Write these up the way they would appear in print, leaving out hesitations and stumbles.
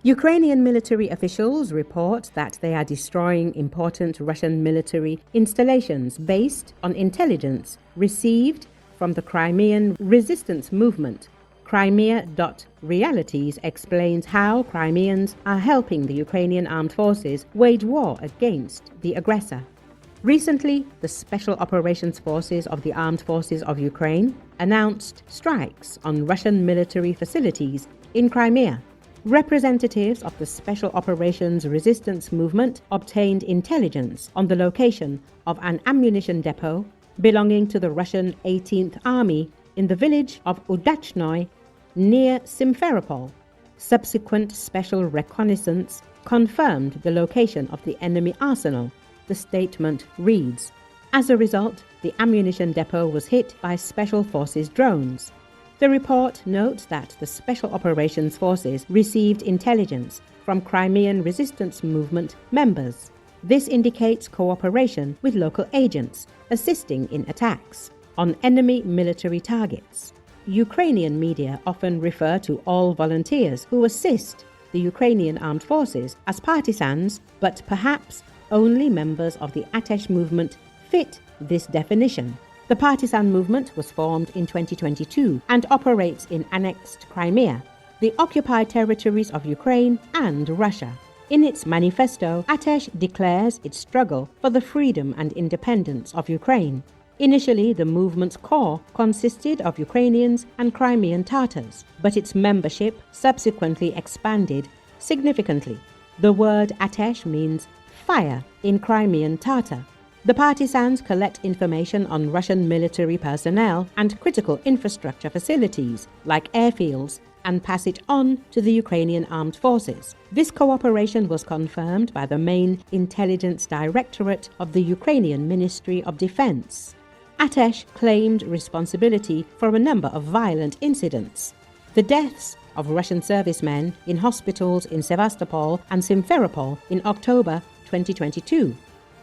Ukrainian military officials report that they are destroying important Russian military installations based on intelligence received from the Crimean resistance movement. Crimea.Realities explains how Crimeans are helping the Ukrainian Armed Forces wage war against the aggressor. Recently, the Special Operations Forces of the Armed Forces of Ukraine announced strikes on Russian military facilities in Crimea. Representatives of the Special Operations Resistance Movement obtained intelligence on the location of an ammunition depot belonging to the Russian 18th Army in the village of Udachnoy near Simferopol. Subsequent special reconnaissance confirmed the location of the enemy arsenal, the statement reads. As a result, the ammunition depot was hit by Special Forces drones. The report notes that the Special Operations Forces received intelligence from Crimean resistance movement members. This indicates cooperation with local agents assisting in attacks on enemy military targets. Ukrainian media often refer to all volunteers who assist the Ukrainian Armed Forces as partisans, but perhaps only members of the Atesh movement fit this definition. The Partisan movement was formed in 2022 and operates in annexed Crimea, the occupied territories of Ukraine and Russia. In its manifesto, Atesh declares its struggle for the freedom and independence of Ukraine. Initially, the movement's core consisted of Ukrainians and Crimean Tatars, but its membership subsequently expanded significantly. The word Atesh means fire in Crimean Tatar. The partisans collect information on Russian military personnel and critical infrastructure facilities like airfields and pass it on to the Ukrainian Armed Forces. This cooperation was confirmed by the Main Intelligence Directorate of the Ukrainian Ministry of Defense. Atesh claimed responsibility for a number of violent incidents. The deaths of Russian servicemen in hospitals in Sevastopol and Simferopol in October 2022.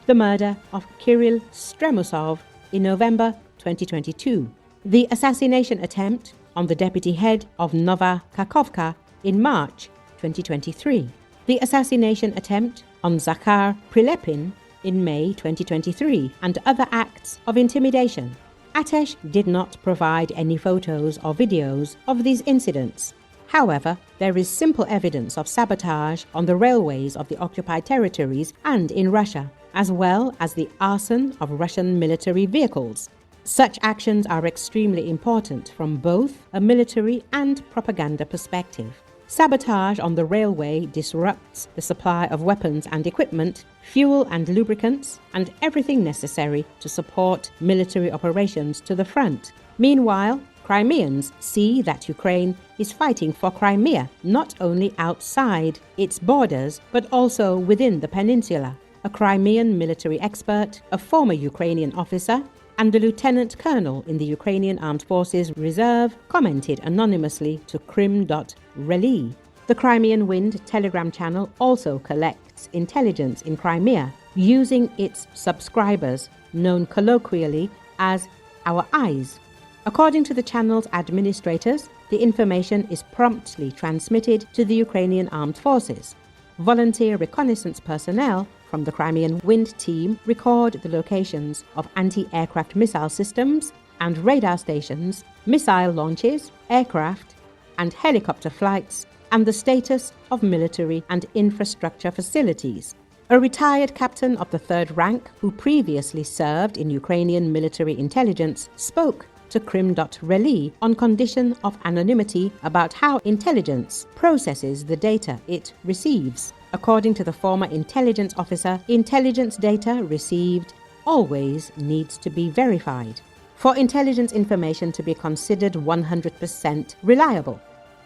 The murder of Kirill Stremousov in November 2022. The assassination attempt on the deputy head of Nova Kakhovka in March 2023. The assassination attempt on Zakhar Prilepin in May 2023 and other acts of intimidation. Atesh did not provide any photos or videos of these incidents. However, there is simple evidence of sabotage on the railways of the occupied territories and in Russia, as well as the arson of Russian military vehicles. Such actions are extremely important from both a military and propaganda perspective. Sabotage on the railway disrupts the supply of weapons and equipment, fuel and lubricants, and everything necessary to support military operations to the front. Meanwhile, Crimeans see that Ukraine is fighting for Crimea not only outside its borders but also within the peninsula. A Crimean military expert, a former Ukrainian officer, and a lieutenant colonel in the Ukrainian Armed Forces Reserve commented anonymously to Crim.Realities. The Crimean Wind Telegram channel also collects intelligence in Crimea using its subscribers, known colloquially as Our Eyes. According to the channel's administrators, the information is promptly transmitted to the Ukrainian Armed Forces. Volunteer reconnaissance personnel from the Crimean Wind team record the locations of anti-aircraft missile systems and radar stations, missile launches, aircraft and helicopter flights, and the status of military and infrastructure facilities. A retired captain of the third rank, who previously served in Ukrainian military intelligence, spoke to Crim.Realities on condition of anonymity about how intelligence processes the data it receives. According to the former intelligence officer, intelligence data received always needs to be verified. For intelligence information to be considered 100% reliable,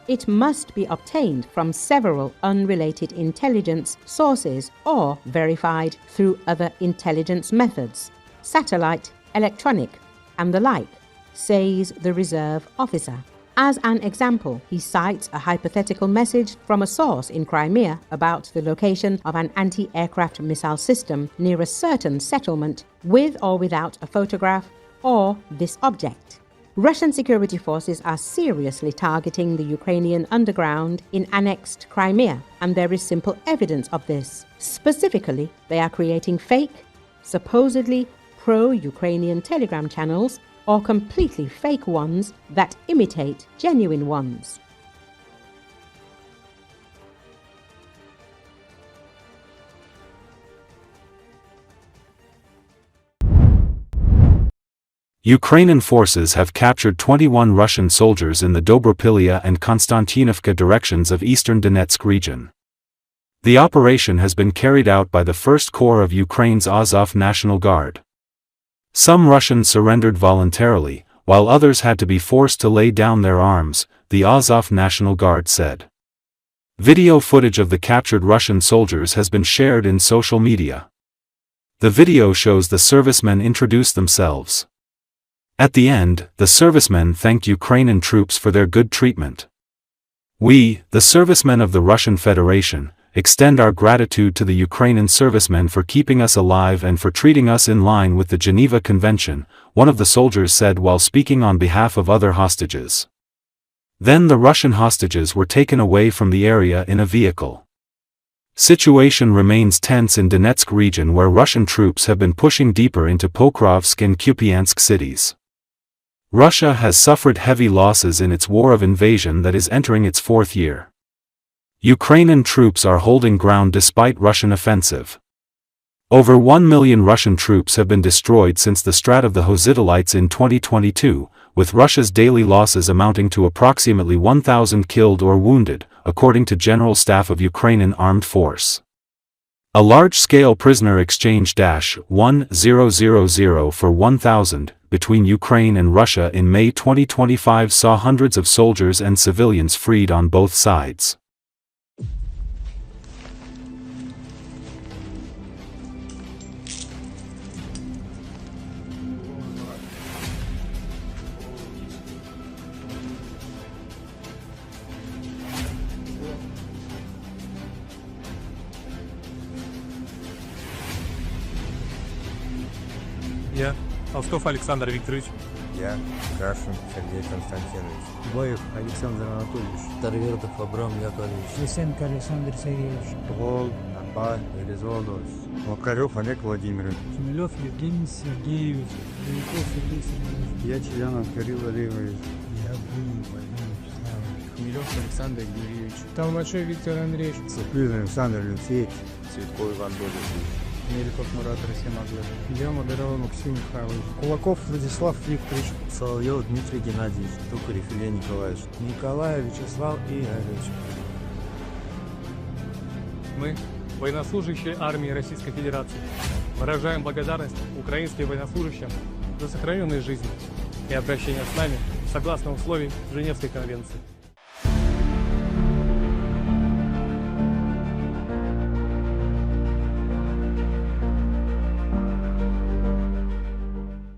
it must be obtained from several unrelated intelligence sources or verified through other intelligence methods, satellite, electronic, and the like, says the reserve officer. As an example, he cites a hypothetical message from a source in Crimea about the location of an anti-aircraft missile system near a certain settlement with or without a photograph or this object. Russian security forces are seriously targeting the Ukrainian underground in annexed Crimea, and there is simple evidence of this. Specifically, they are creating fake, supposedly pro-Ukrainian Telegram channels or completely fake ones that imitate genuine ones. Ukrainian forces have captured 21 Russian soldiers in the Dobropilya and Konstantinovka directions of eastern Donetsk region. The operation has been carried out by the 1st Corps of Ukraine's Azov National Guard. Some Russians surrendered voluntarily, while others had to be forced to lay down their arms, the Azov National Guard said. Video footage of the captured Russian soldiers has been shared in social media. The video shows the servicemen introduce themselves. At the end, the servicemen thanked Ukrainian troops for their good treatment. We, the servicemen of the Russian Federation, extend our gratitude to the Ukrainian servicemen for keeping us alive and for treating us in line with the Geneva Convention, one of the soldiers said while speaking on behalf of other hostages. Then the Russian hostages were taken away from the area in a vehicle. Situation remains tense in Donetsk region where Russian troops have been pushing deeper into Pokrovsk and Kupiansk cities. Russia has suffered heavy losses in its war of invasion that is entering its 4th year. Ukrainian troops are holding ground despite Russian offensive. Over 1 million Russian troops have been destroyed since the start of the Hosidolites in 2022, with Russia's daily losses amounting to approximately 1,000 killed or wounded, according to General Staff of Ukrainian Armed Force. A large-scale prisoner exchange -1000 for 1,000 between Ukraine and Russia in May 2025 saw hundreds of soldiers and civilians freed on both sides. Я, Толстов Александр Викторович. Я, Кашин Сергей Константинович. Боев Александр Анатольевич. Тарвердов Абрам Яковлевич. Лысенко Александр Сергеевич. Гол, Амбай, Елизоодович. Макарев Олег Владимирович. Шмелев Евгений Сергеевич. Беляков Сергей Сергеевич. Я Челянов Кирилл Олегович. Я Буин Владимир Вячеславович. Хмелев Александр Юрьевич. Толмачев Виктор Андреевич. Сухлин Александр Алексеевич. Цветков Иван Дольевич. Меликов Мурат Расимаглов. Демодорова Максим Михайлович. Кулаков Владислав Викторович. Соловьев Дмитрий Геннадьевич. Токарев Илья Николаевич. Николаев Вячеслав Игоревич. Мы, военнослужащие армии Российской Федерации, выражаем благодарность украинским военнослужащим за сохраненные жизни и обращение с нами согласно условиям Женевской конвенции.